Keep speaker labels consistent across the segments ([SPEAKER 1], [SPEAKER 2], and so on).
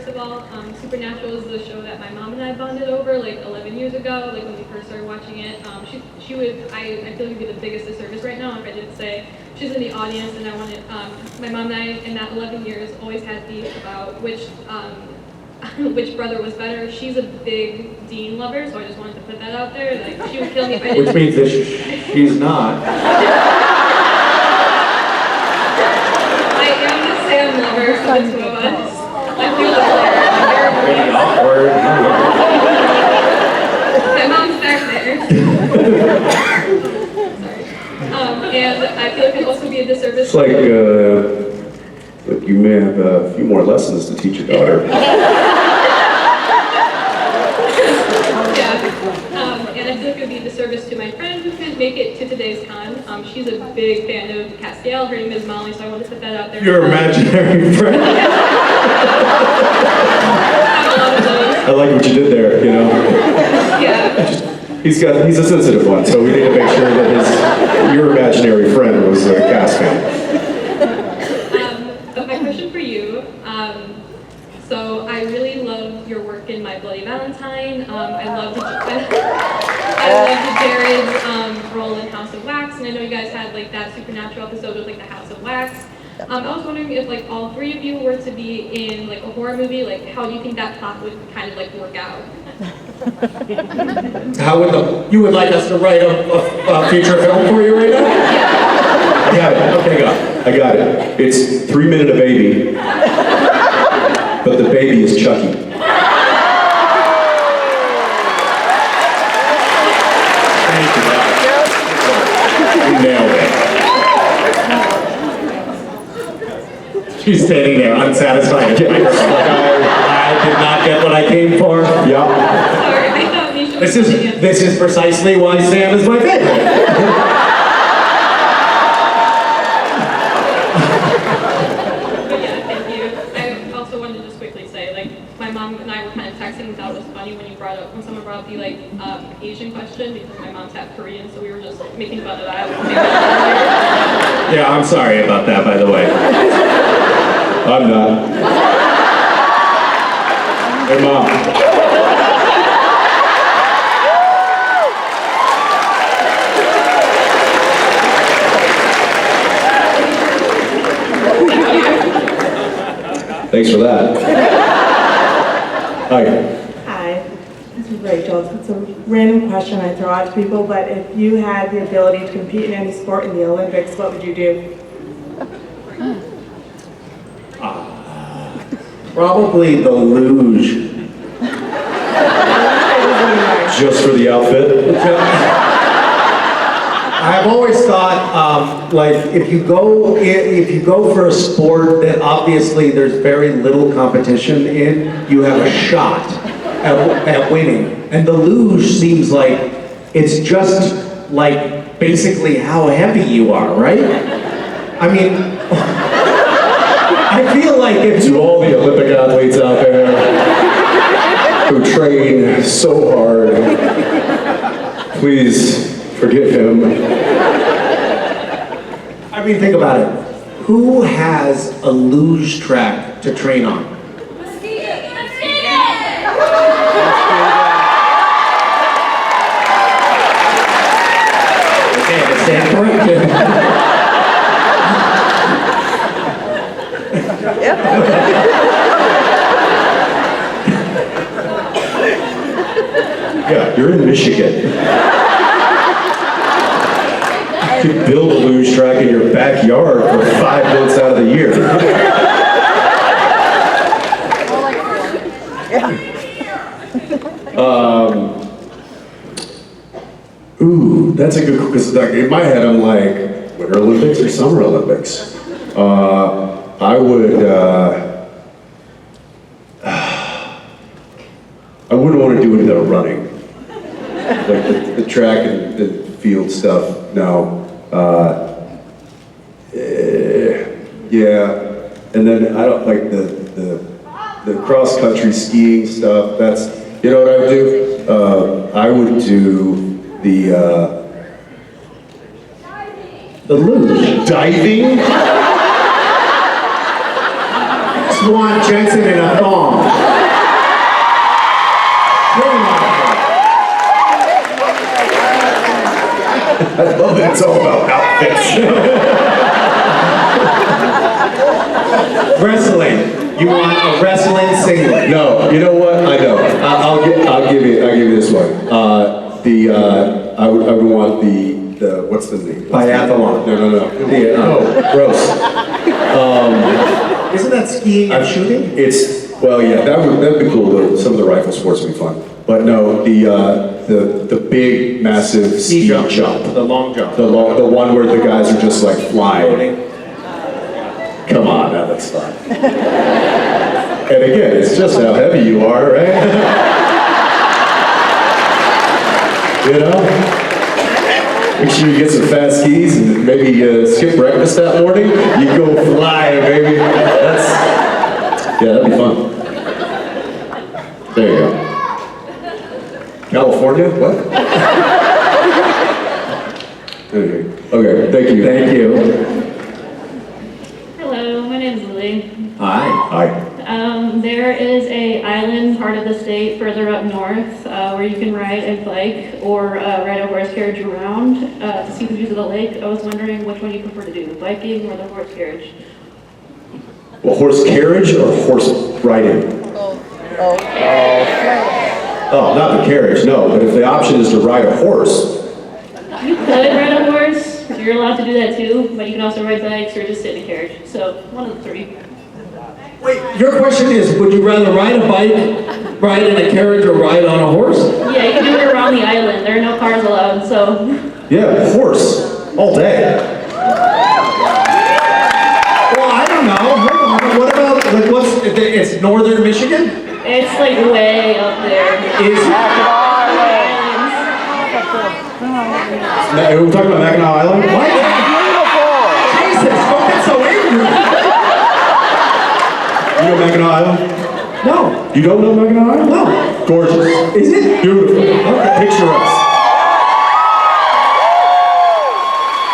[SPEAKER 1] First of all, Supernatural is the show that my mom and I bonded over like 11 years ago, like when we first started watching it. She would, I feel like would be the biggest disservice right now if I didn't say she's in the audience, and I wanted, my mom and I in that 11 years always had beef about which brother was better. She's a big Dean lover, so I just wanted to put that out there. Like, she would kill me if I didn't.
[SPEAKER 2] Which means that she's not.
[SPEAKER 1] I am the Sam lover for the two of us. I'm the player.
[SPEAKER 2] Pretty awkward.
[SPEAKER 1] My mom's back there. Sorry. And I feel like it'd also be a disservice.
[SPEAKER 2] It's like you may have a few more lessons to teach your daughter.
[SPEAKER 1] And I feel like it would be a disservice to my friend who couldn't make it to today's con. She's a big fan of Castiel. Her name is Molly, so I wanted to put that out there.
[SPEAKER 2] Your imaginary friend. I like what you did there, you know?
[SPEAKER 1] Yeah.
[SPEAKER 2] He's a sensitive one, so we need to make sure that your imaginary friend was a Cass fan.
[SPEAKER 1] But my question for you, so I really love your work in My Bloody Valentine. I love Jared's role in House of Wax, and I know you guys had like that Supernatural episode with like the House of Wax. I was wondering if like all three of you were to be in like a horror movie, like how do you think that plot would kind of like work out?
[SPEAKER 3] How would you would like us to write a feature film for you right now?
[SPEAKER 2] I got it. Okay, I got it. It's 3 Minute a Baby, but the baby is Chucky.
[SPEAKER 3] Thank you.
[SPEAKER 2] You nailed it.
[SPEAKER 3] She's standing there unsatisfied. I did not get what I came for.
[SPEAKER 2] Yep.
[SPEAKER 1] Sorry, I thought Misha was
[SPEAKER 3] This is precisely why Sam is my favorite.
[SPEAKER 1] But yeah, thank you. I also wanted to just quickly say, like, my mom and I were kind of texting and thought it was funny when someone brought up the like Asian question, because my mom's half Korean, so we were just making fun of that.
[SPEAKER 3] Yeah, I'm sorry about that, by the way.
[SPEAKER 2] I'm not. Hey, Mom. Thanks for that. Hi.
[SPEAKER 4] Hi, this is Rachel. It's a random question I throw out to people, but if you had the ability to compete in any sport in the Olympics, what would you do?
[SPEAKER 3] Probably the luge.
[SPEAKER 2] Just for the outfit?
[SPEAKER 3] I've always thought, like, if you go for a sport that obviously there's very little competition in, you have a shot at winning. And the luge seems like it's just like basically how heavy you are, right? I mean, I feel like if
[SPEAKER 2] To all the Olympic athletes out there who train so hard, please forgive him.
[SPEAKER 3] I mean, think about it. Who has a luge track to train on? Okay, I stand corrected.
[SPEAKER 2] Yeah, you're in Michigan. You could build a luge track in your backyard for 5 months out of the year. Ooh, that's a good, because in my head I'm like, Winter Olympics or Summer Olympics? I wouldn't want to do any of the running. Like the track and the field stuff, no. Yeah, and then I don't like the cross-country skiing stuff. That's, you know what I would do? I would do the luge. Diving?
[SPEAKER 3] just want Jensen in a thong.
[SPEAKER 2] I love that it's all about outfits.
[SPEAKER 3] Wrestling. You want a wrestling singlet?
[SPEAKER 2] No, you know what? I know. I'll give you this one. I would want the what's the name?
[SPEAKER 3] Biathlon.
[SPEAKER 2] No.
[SPEAKER 3] Oh,
[SPEAKER 2] Gross.
[SPEAKER 3] Isn't that skiing and shooting?
[SPEAKER 2] Well, yeah, that'd be cool. Some of the rifle sports would be fun. But no, the big, massive ski jump.
[SPEAKER 3] The long jump.
[SPEAKER 2] The one where the guys are just like flying. Come on, that looks fun. And again, it's just how heavy you are, right? You know? Make sure you get some fast skis and maybe skip breakfast that morning. You go flying, baby. That'd be fun. There you go. California? What? Okay, thank you.
[SPEAKER 3] Thank you.
[SPEAKER 5] Hello, my name is Lily.
[SPEAKER 3] Hi.
[SPEAKER 5] There is a island part of the state further up north where you can ride a bike or ride a horse carriage around to see the views of the lake. I was wondering which one you prefer to do, the biking or the horse carriage?
[SPEAKER 2] Well, horse carriage or horse riding? Oh, not the carriage, no. But if the option is to ride a horse,
[SPEAKER 5] You could ride a horse, you're allowed to do that too, but you can also ride bikes or just sit in a carriage. So, one of the three.
[SPEAKER 3] Wait, your question is, would you rather ride a bike, ride in a carriage, or ride on a horse?
[SPEAKER 5] Yeah, you can do it around the island. There are no cars allowed, so.
[SPEAKER 2] yeah, horse, all day.
[SPEAKER 3] Well, I don't know. Hold on. What about, it's northern Michigan?
[SPEAKER 5] It's like way up there.
[SPEAKER 2] We're talking about Mackinac Island?
[SPEAKER 3] What? Jesus, don't get so angry.
[SPEAKER 2] You know Mackinac Island?
[SPEAKER 3] No.
[SPEAKER 2] You don't know Mackinac Island?
[SPEAKER 3] No.
[SPEAKER 2] Gorgeous.
[SPEAKER 3] Is it?
[SPEAKER 2] Beautiful. Okay. Picturesque.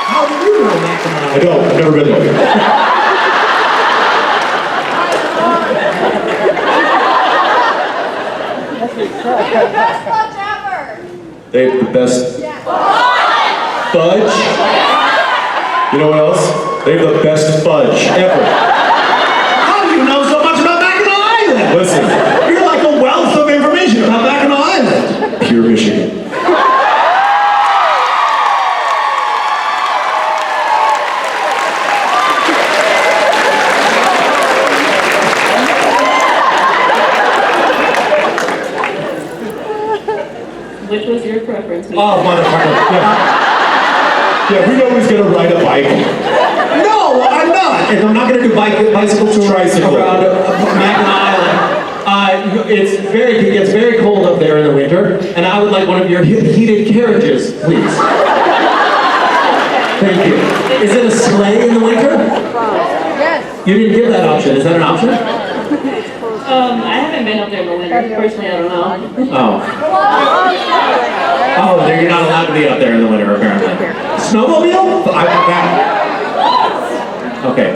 [SPEAKER 3] How do you know Mackinac?
[SPEAKER 2] I don't. I've never been there. They have the best fudge. You know what else? They have the best fudge ever.
[SPEAKER 3] How do you know so much about Mackinac Island?
[SPEAKER 2] Listen,
[SPEAKER 3] You're like a wealth of information about Mackinac Island.
[SPEAKER 2] pure Michigan.
[SPEAKER 5] Which was your preference? Misha?
[SPEAKER 3] Oh, motherfucker.
[SPEAKER 2] Yeah, we know he's gonna ride a bike.
[SPEAKER 3] No, I'm not. And I'm not going to do bicycle tours
[SPEAKER 2] Tricycle.
[SPEAKER 3] around Mackinac Island. It gets very cold up there in the winter, and I would like one of your heated carriages, please. Thank you. Is it a sleigh in the winter?
[SPEAKER 6] Yes.
[SPEAKER 3] You didn't give that option. Is that an option?
[SPEAKER 5] I haven't been up there in the winter. Personally, I don't know.
[SPEAKER 3] Oh. Oh, then you're not allowed to be up there in the winter, apparently. Snowmobile? I want that. Okay.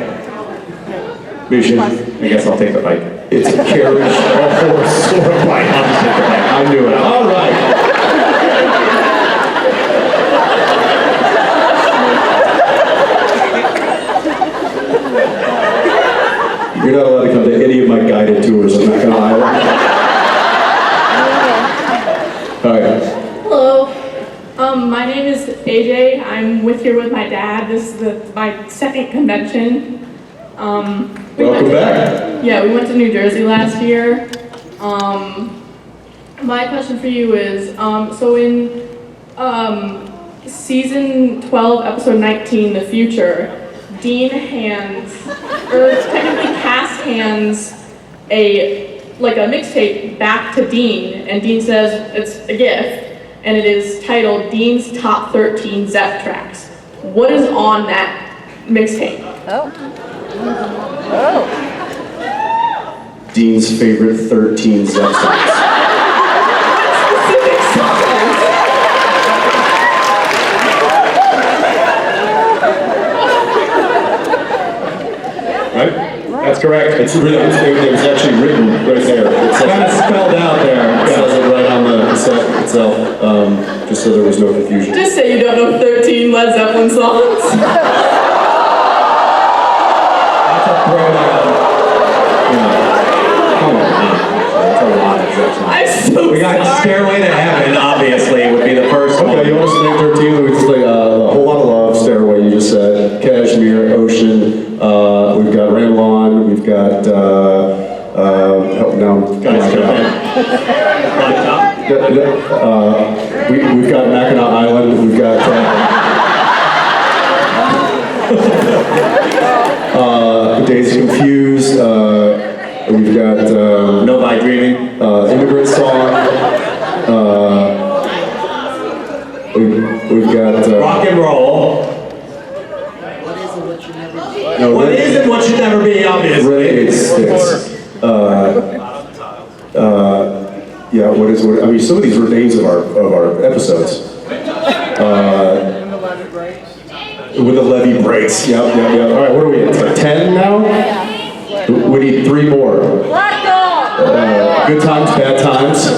[SPEAKER 2] Misha,
[SPEAKER 3] I guess I'll take the bike.
[SPEAKER 2] it's a carriage, a horse, or a bike.
[SPEAKER 3] I'll just take the bike.
[SPEAKER 2] I knew it.
[SPEAKER 3] All right.
[SPEAKER 2] You're not allowed to come to any of my guided tours on Mackinac Island. All right.
[SPEAKER 7] Hello. My name is AJ. I'm here with my dad. This is my second convention.
[SPEAKER 2] Welcome back.
[SPEAKER 7] Yeah, we went to New Jersey last year. My question for you is, so in season 12, episode 19, The Future, Dean hands, or technically Cass hands a mixtape back to Dean, and Dean says it's a gift, and it is titled Dean's Top 13 Zeph Tracks. What is on that mixtape?
[SPEAKER 2] Dean's favorite 13 Zeph songs.
[SPEAKER 7] Specific songs.
[SPEAKER 2] Right? That's
[SPEAKER 3] correct.
[SPEAKER 2] It's actually written right there. It says,
[SPEAKER 3] Kind of spelled out there.
[SPEAKER 2] it says it right on the cassette itself, just so there was no confusion.
[SPEAKER 7] Just say you don't know 13 Led Zeppelin songs.
[SPEAKER 3] That's a throwdown.
[SPEAKER 2] Come on, that's a lot of Zeppelin.
[SPEAKER 7] I'm so
[SPEAKER 3] We got
[SPEAKER 7] sorry.
[SPEAKER 3] Stairway to Heaven, obviously, would be the first one.
[SPEAKER 2] Okay, you want us to name 13? We just like a whole lot of love, Stairway, you just said, Kashmir, Ocean, we've got Ramblon, we've got, help now, we've got Mackinac Island, we've got, Days Confused, we've got,
[SPEAKER 3] Novi Dreaming.
[SPEAKER 2] Immigrant Song, we've got,
[SPEAKER 3] Rock and roll.
[SPEAKER 2] no,
[SPEAKER 3] What is and what should never be, obviously.
[SPEAKER 2] Renegade Sticks. Yeah, what, I mean, some of these were names of our episodes. With the levee breaks. Yep. All right, what are we at? 10 now? We need 3 more. Good times, bad times.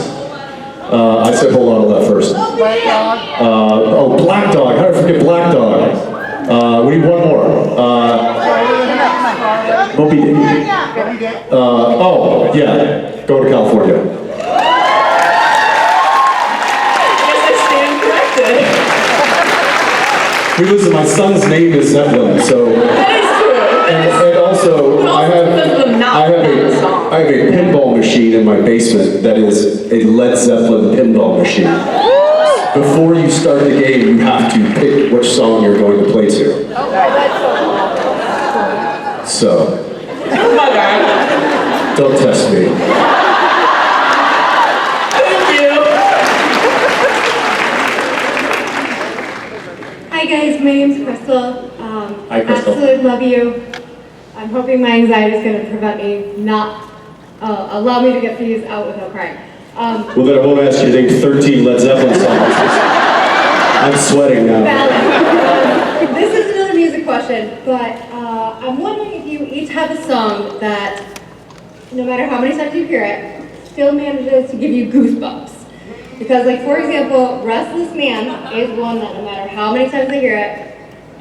[SPEAKER 2] I said hold on to that first. Black Dog. How did I forget Black Dog? We need 1 more. Moby Dick. Go to California.
[SPEAKER 7] Yes, I stand corrected.
[SPEAKER 2] Listen, my son's name is Zeppelin, so.
[SPEAKER 7] That is true.
[SPEAKER 2] And also, I have a pinball machine in my basement that is a Led Zeppelin pinball machine. Before you start the game, you have to pick which song you're going to play to. So,
[SPEAKER 7] Oh my God.
[SPEAKER 2] don't test me.
[SPEAKER 7] Thank you.
[SPEAKER 6] Hi guys, my name's Crystal.
[SPEAKER 3] Hi, Crystal.
[SPEAKER 6] Absolutely love you. I'm hoping my anxiety is going to prevent me allow me to get these out without crying.
[SPEAKER 2] Well, then I won't ask you to name 13 Led Zeppelin songs. I'm sweating now.
[SPEAKER 6] Valid. This is another music question, but I'm wondering if you each have a song that, no matter how many times you hear it, still manages to give you goosebumps. Because, like, for example, Restless Man is one that no matter how many times I hear it,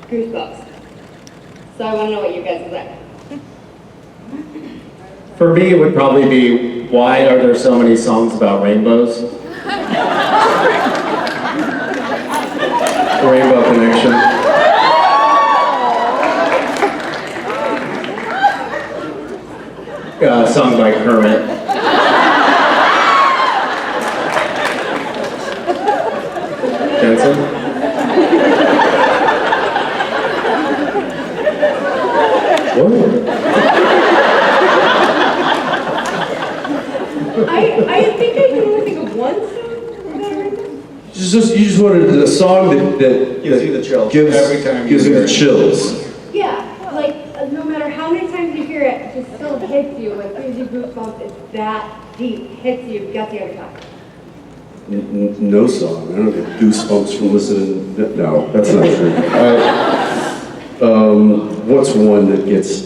[SPEAKER 6] goosebumps. So I want to know what you guys think.
[SPEAKER 3] For me, it would probably be, why are there so many songs about rainbows? Rainbow Connection. Sung by Kermit. Jensen?
[SPEAKER 2] What?
[SPEAKER 6] I think I can only think of one song about rainbows.
[SPEAKER 2] You just wanted a song that
[SPEAKER 3] Gives you the chills
[SPEAKER 2] gives,
[SPEAKER 3] every time you
[SPEAKER 2] gives you
[SPEAKER 3] hear
[SPEAKER 2] the
[SPEAKER 3] it.
[SPEAKER 2] chills.
[SPEAKER 6] Yeah, like no matter how many times you hear it, it just still hits you. It gives you goosebumps. It's that deep. Hits you, gets you every time.
[SPEAKER 2] No song. I don't get goosebumps from listening. No, that's not true. What's one that gets?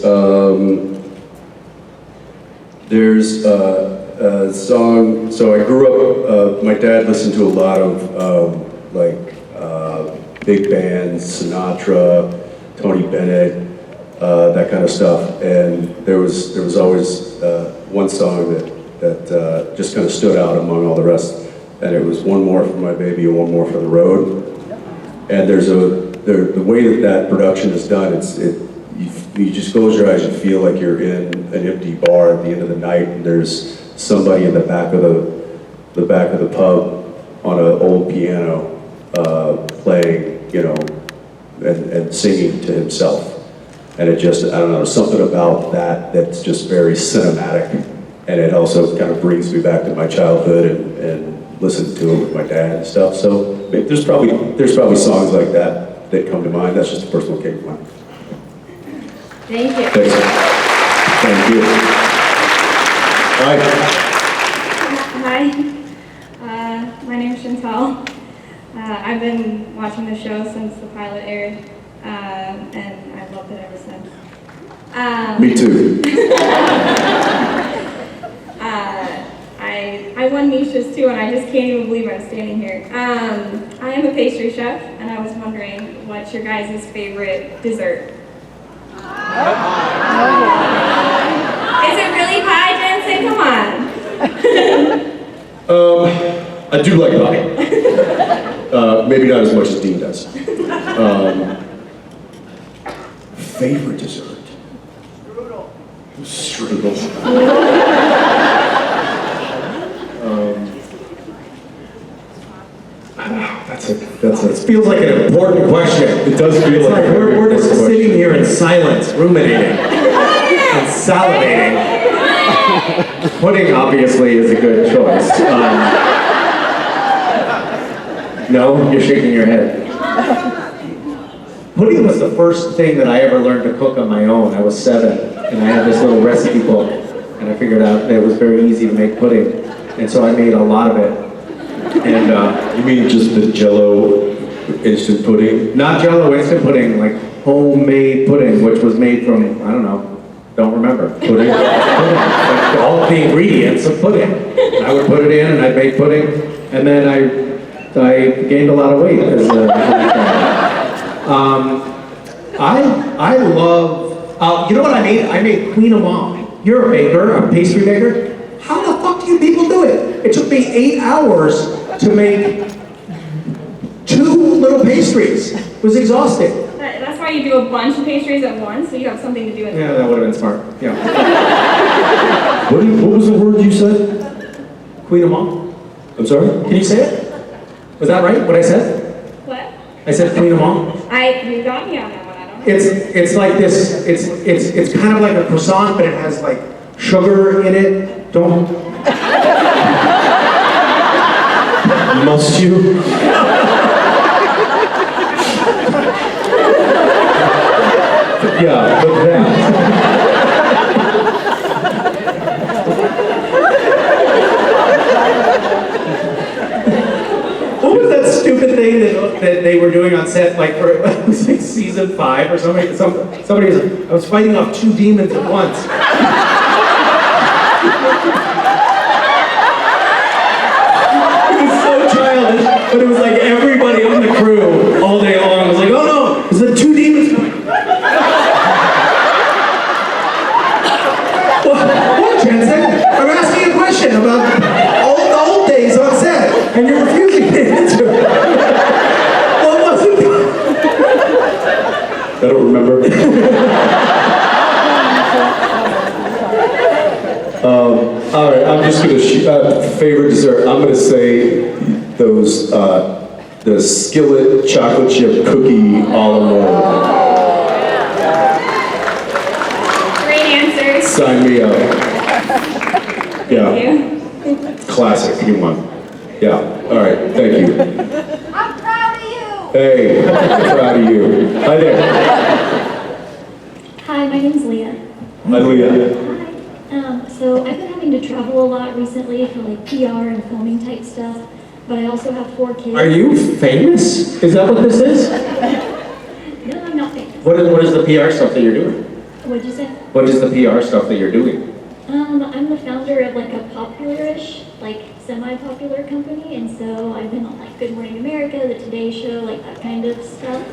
[SPEAKER 2] There's a song. So I grew up. My dad listened to a lot of big bands, Sinatra, Tony Bennett, that kind of stuff. And there was always one song that just kind of stood out among all the rest. And it was One More for My Baby and One More for the Road. And the way that production is done, you just close your eyes and feel like you're in an empty bar at the end of the night, and there's somebody in the back of the pub on an old piano playing, and singing to himself. And it just, I don't know, something about that's just very cinematic. And it also kind of brings me back to my childhood and listening to it with my dad and stuff. So there's probably songs like that come to mind. That's just the first one that came to mind.
[SPEAKER 6] Thank you.
[SPEAKER 2] Thanks. Thank you. Hi.
[SPEAKER 8] Hi, my name is Chantal. I've been watching the show since the pilot aired, and I've loved it ever since.
[SPEAKER 2] Me too.
[SPEAKER 8] I won Misha's too, and I just can't even believe I'm standing here. I am a pastry chef, and I was wondering what's your guys' favorite dessert? Is it really pie, Jensen? Come on.
[SPEAKER 2] I do like pie. Maybe not as much as Dean does. Favorite dessert? Strudel.
[SPEAKER 3] This feels like an important question.
[SPEAKER 2] It does feel
[SPEAKER 3] It's
[SPEAKER 2] like
[SPEAKER 3] like
[SPEAKER 2] a very
[SPEAKER 3] we're just
[SPEAKER 2] important
[SPEAKER 3] sitting
[SPEAKER 2] question.
[SPEAKER 3] here in silence, ruminating, and salivating. Pudding obviously is a good choice. No, you're shaking your head. Pudding was the first thing that I ever learned to cook on my own. I was 7, and I had this little recipe book, and I figured out that it was very easy to make pudding, and so I made a lot of it. And
[SPEAKER 2] You mean just the Jell-O instant pudding?
[SPEAKER 3] not Jell-O instant pudding, like homemade pudding, which was made from, I don't remember.
[SPEAKER 2] Pudding?
[SPEAKER 3] Like all the ingredients of pudding. I would put it in and I'd make pudding, and then I gained a lot of weight as a I love, you know what I made? I made Queen of Mom. You're a baker, a pastry baker. How the fuck do you people do it? It took me 8 hours to make 2 little pastries. It was exhausting.
[SPEAKER 8] That's why you do a bunch of pastries at once, so you have something to do in
[SPEAKER 3] Yeah, that would have been smart. Yeah.
[SPEAKER 2] What was the word you said?
[SPEAKER 3] Queen of Mom.
[SPEAKER 2] I'm sorry?
[SPEAKER 3] Can you say it? Was that right, what I said?
[SPEAKER 8] What?
[SPEAKER 3] I said Queen of Mom.
[SPEAKER 8] You got me on that one, I don't know.
[SPEAKER 3] It's like this, it's kind of like a croissant, but it has like sugar in it. Don't.
[SPEAKER 2] Must you? Yeah, but that.
[SPEAKER 3] What was that stupid thing that they were doing on set, like for it was like season 5 or something? Somebody was like, I was fighting off 2 demons at once. It was so childish, but it was like everybody on the crew all day long was like, oh no, there's the 2 demons coming. What, Jensen? I'm asking a question about the old days on set, and you're refusing to answer. What was it?
[SPEAKER 2] I don't remember. All right, I'm just gonna favorite dessert. I'm gonna say those the skillet chocolate chip cookie all in one.
[SPEAKER 8] Great answers.
[SPEAKER 2] Sign me up. Yeah,
[SPEAKER 8] Thank you.
[SPEAKER 2] classic. You won. Yeah. All right. Thank you.
[SPEAKER 6] I'm proud of you.
[SPEAKER 2] Hey, I'm proud of you. Hi there.
[SPEAKER 9] Hi, my name's Leah.
[SPEAKER 2] Hi, Leah.
[SPEAKER 9] Hi. So I've been having to travel a lot recently for like PR and filming type stuff, but I also have 4 kids.
[SPEAKER 3] Are you famous? Is that what this is?
[SPEAKER 9] No, I'm not famous.
[SPEAKER 3] What is the PR stuff that you're doing?
[SPEAKER 9] What'd you say?
[SPEAKER 3] What is the PR stuff that you're doing?
[SPEAKER 9] I'm the founder of like a popular-ish, like semi-popular company, and so I've been on like Good Morning America, The Today Show, like that kind of stuff.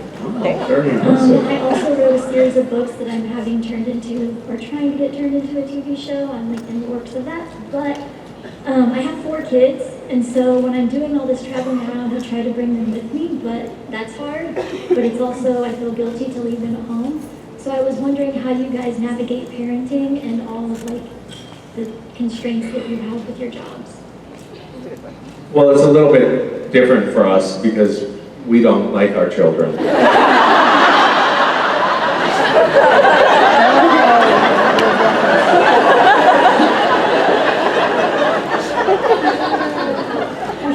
[SPEAKER 3] Very impressive.
[SPEAKER 9] I also wrote a series of books that I'm having turned into, or trying to get turned into a TV show. I'm like in the works of that, but I have 4 kids, and so when I'm doing all this traveling around, I try to bring them with me, but that's hard. But it's also, I feel guilty to leave them at home. So I was wondering how you guys navigate parenting and all of like the constraints that you have with your jobs.
[SPEAKER 3] Well, it's a little bit different for us because we don't like our children.
[SPEAKER 9] I'm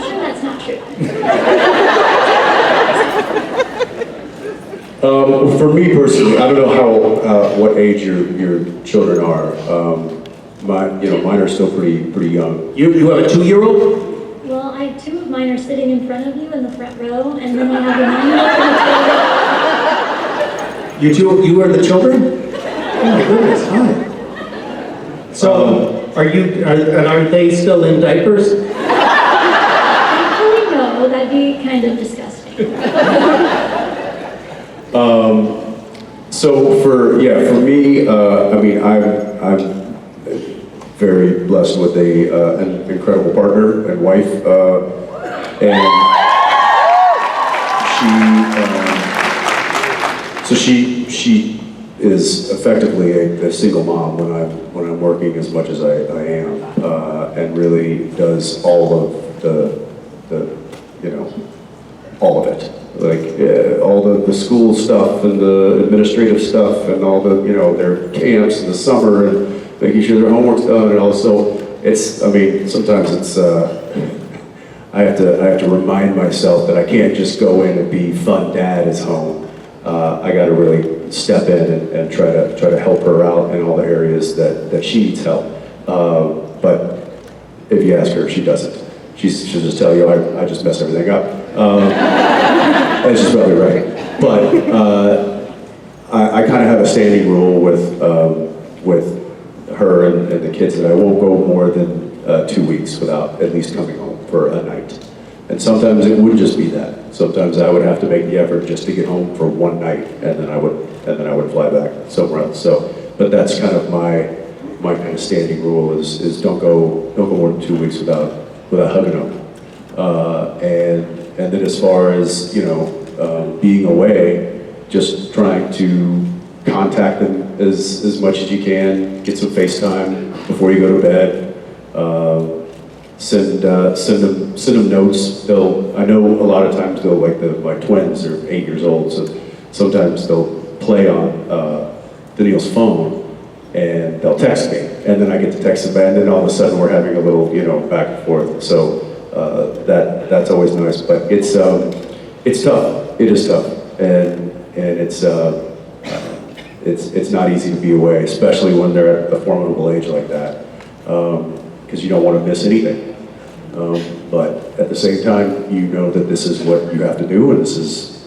[SPEAKER 9] sure that's not true.
[SPEAKER 2] For me personally, I don't know how what age your children are. Mine are still pretty young.
[SPEAKER 3] You have a 2-year-old?
[SPEAKER 9] Well, I have 2 of mine are sitting in front of you in the front row, and then I have a 9-year-old and a 12-year-old.
[SPEAKER 3] You are the children? my goodness, hi. So, are they still in diapers?
[SPEAKER 9] Thankfully, no, that'd be kind of disgusting.
[SPEAKER 2] So for me, I mean, I'm very blessed with an incredible partner and wife, and she is effectively a single mom when I'm working as much as I am, and really does all of the all of it. Like all the school stuff and the administrative stuff and all the, their camps in the summer and making sure their homework's done, and also sometimes it's, I have to remind myself that I can't just go in and be fun dad at home. I got to really step in and try to help her out in all the areas that she needs help. But if you ask her, she doesn't. She'll just tell you, I just mess everything up. And she's probably right. But I kind of have a standing rule with her and the kids that I won't go more than 2 weeks without at least coming home for a night. And sometimes it would just be that. Sometimes I would have to make the effort just to get home for one night, and then I would fly back somewhere else. So, but that's kind of my kind of standing rule is don't go more than 2 weeks without hugging them. And then as far as being away, just trying to contact them as much as you can, get some FaceTime before you go to bed. Send them notes. I know a lot of times my twins are 8 years old, so sometimes they'll play on Daniel's phone and they'll text me, and then I get to text them back, and then all of a sudden we're having a little back and forth. So that's always nice, but it's tough. It is tough, and it's not easy to be away, especially when they're at a formidable age like that, because you don't want to miss anything. But at the same time, you know that this is what you have to do, and this is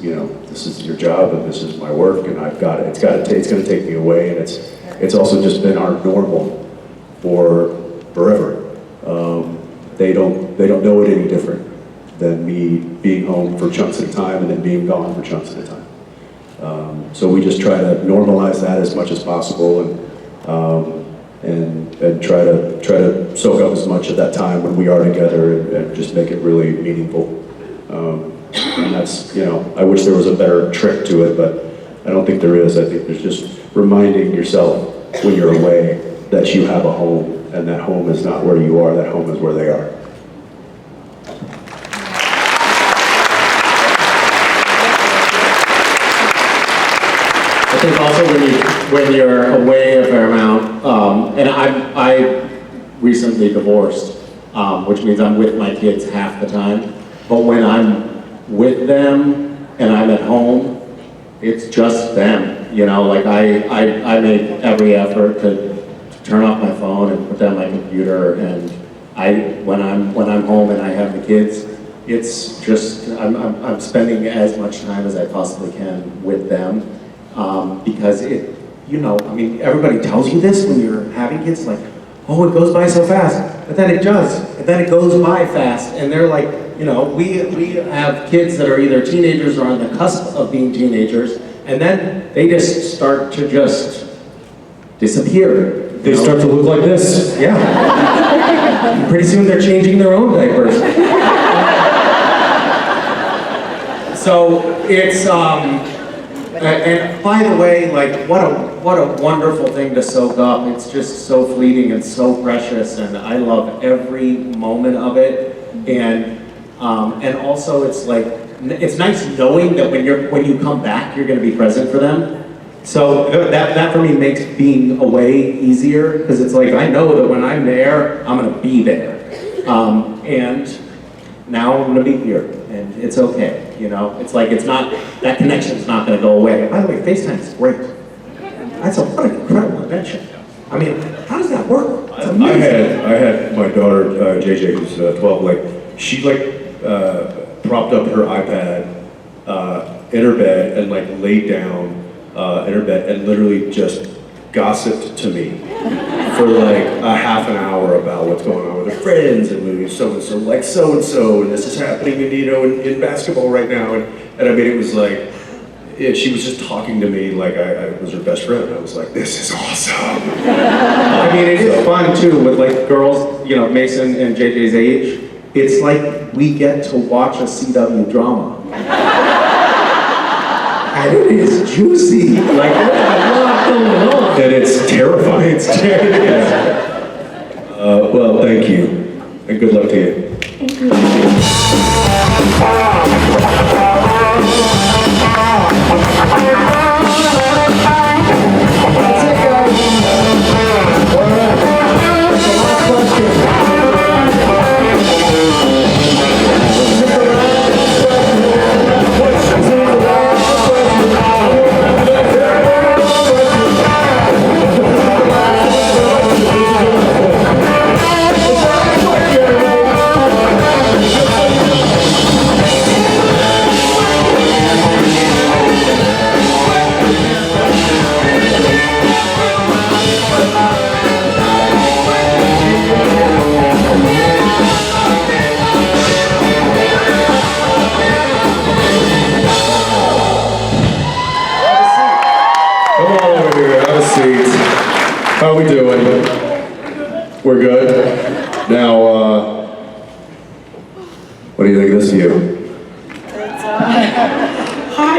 [SPEAKER 2] your job, and this is my work, and I've got it. It's going to take me away, and it's also just been our normal for forever. They don't know it any different than me being home for chunks at a time and then being gone for chunks at a time. So we just try to normalize that as much as possible, and try to soak up as much of that time when we are together and just make it really meaningful. And that's, I wish there was a better trick to it, but I don't think there is. I think there's just reminding yourself when you're away that you have a home, and that home is not where you are, that home is where they are.
[SPEAKER 3] I think also when you're away a fair amount, and I recently divorced, which means I'm with my kids half the time. But when I'm with them and I'm at home, it's just them. Like I make every effort to turn off my phone and put down my computer. And when I'm home and I have the kids, it's just I'm spending as much time as I possibly can with them. Because everybody tells you this when you're having kids, like, oh, it goes by so fast, but then it does, and then it goes by fast, and they're like, we have kids that are either teenagers or on the cusp of being teenagers, and then they just start to just disappear.
[SPEAKER 10] They start to look like this.
[SPEAKER 3] Yeah. And pretty soon they're changing their own diapers. So it's, and by the way, like, what a wonderful thing to soak up. It's just so fleeting and so precious, and I love every moment of it. And also it's like, it's nice knowing that when you come back, you're going to be present for them. So that for me makes being away easier, because it's like, I know that when I'm there, I'm going to be there. And now I'm going to be here, and it's okay. It's like, that connection's not going to go away. By the way, FaceTime is great. What an incredible invention. I mean, how does that work? It's amazing.
[SPEAKER 2] I had my daughter, JJ, who's 12, she propped up her iPad in her bed and laid down in her bed and literally just gossiped to me for like a half an hour about what's going on with her friends and moving so-and-so like so-and-so, and this is happening in basketball right now. And I mean, it was like, she was just talking to me like I was her best friend. I was like, this is awesome.
[SPEAKER 3] I mean, it is fun too with like girls, you know, Mason and JJ's age. It's like we get to watch a CW drama. And it is juicy. Like, there's a lot going on.
[SPEAKER 2] And it's terrifying. It's terrifying. Well, thank you. And good luck to you.
[SPEAKER 9] Thank you.
[SPEAKER 2] Come on over here, have a seat. How we doing? We're good? Now, what do you think of this view?
[SPEAKER 4] Hi.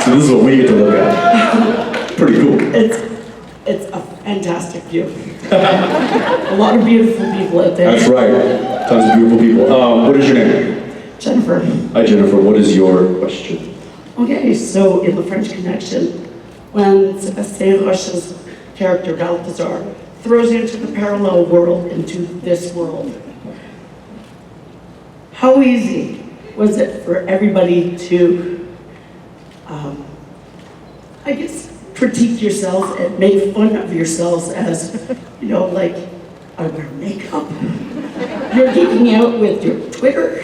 [SPEAKER 2] So this is what we get to look at. Pretty cool.
[SPEAKER 11] It's a fantastic view. A lot of beautiful people out there.
[SPEAKER 2] That's right. Tons of beautiful people. What is your name?
[SPEAKER 11] Jennifer.
[SPEAKER 2] Hi, Jennifer. What is your question?
[SPEAKER 11] Okay, so in The French Connection, when Sébastien Roche's character Balthazar throws you into the parallel world, into this world, how easy was it for everybody to, I guess, critique yourselves and make fun of yourselves as, you know, like, I wear makeup, you're geeking out with your Twitter.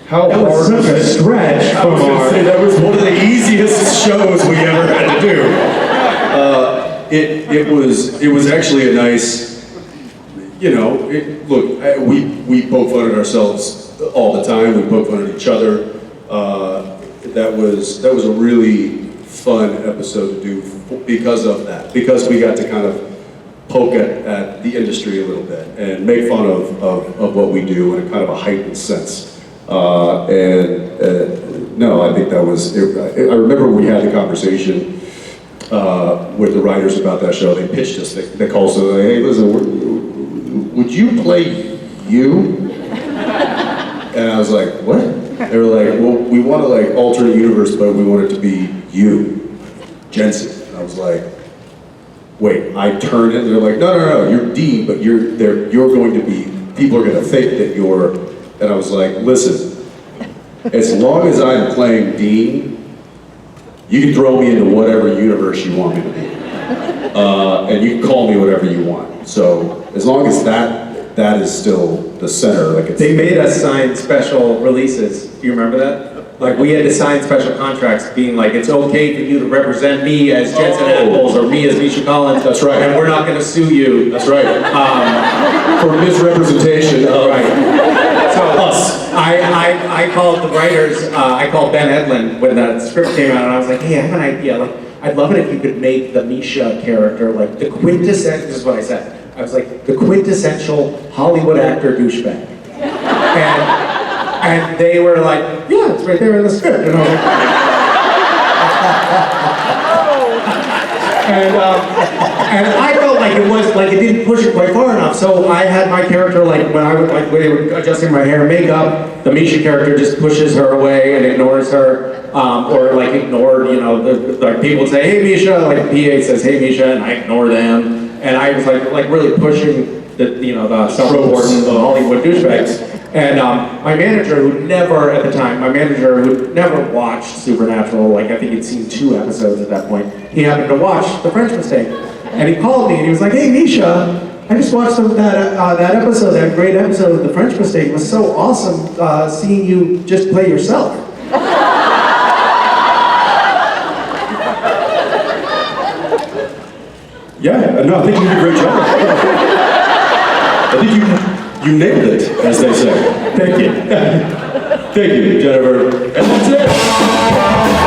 [SPEAKER 3] How
[SPEAKER 2] That was
[SPEAKER 3] hard
[SPEAKER 2] such
[SPEAKER 3] of a stretch
[SPEAKER 2] I
[SPEAKER 3] from
[SPEAKER 2] was gonna
[SPEAKER 3] our...
[SPEAKER 2] say, that was one of the easiest shows we ever had to do. It was actually a nice, you know, look, we poke fun at ourselves all the time. We poke fun at each other. That was a really fun episode to do because of that. Because we got to kind of poke at the industry a little bit and make fun of what we do in a kind of a heightened sense. No, I think that was, I remember we had the conversation with the writers about that show. They pitched us, they called us, like, hey, listen, would you play you? And I was like, what? They were like, well, we want to like alternate universe, but we want it to be you, Jensen. And I was like, wait, I turned it, and they're like, no, you're Dean, but you're going to be, people are going to think that you're, and I was like, listen, as long as I'm playing Dean, you can throw me into whatever universe you want me to be. And you can call me whatever you want. So as long as that is still the center, like it's...
[SPEAKER 3] They made us sign special releases. Do you remember that? Like, we had to sign special contracts being like, it's okay for you to represent me as Jensen Apples or me as Misha Collins.
[SPEAKER 2] That's right.
[SPEAKER 3] And we're not going to sue you.
[SPEAKER 2] That's right. For misrepresentation of
[SPEAKER 3] So
[SPEAKER 2] us.
[SPEAKER 3] I called the writers, I called Ben Edlund when the script came out, and I was like, hey, I have an idea. Like, I'd love it if you could make the Misha character like the quintessential, this is what I said. I was like, the quintessential Hollywood actor douchebag. And they were like, yeah, it's right there in the script. And I was like, and I felt like it was, like it didn't push it quite far enough. So I had my character, like when when they were adjusting my hair and makeup, the Misha character just pushes her away and ignores her, or like ignored, you know, like people would say, hey Misha, like the PA says, hey Misha, and I ignore them. And I was like really pushing the, you know, the self-important Hollywood douchebags. And my manager, who never, at the time, who never watched Supernatural, like I think he'd seen 2 episodes at that point, he happened to watch The French Mistake. And he called me and he was like, hey Misha, I just watched that episode, that great episode of The French Mistake. It was so awesome seeing you just play yourself.
[SPEAKER 2] Yeah, no, I think you did a great job. I think you nailed it, as they say.
[SPEAKER 3] Thank you.
[SPEAKER 2] Thank you, Jennifer. And that's it.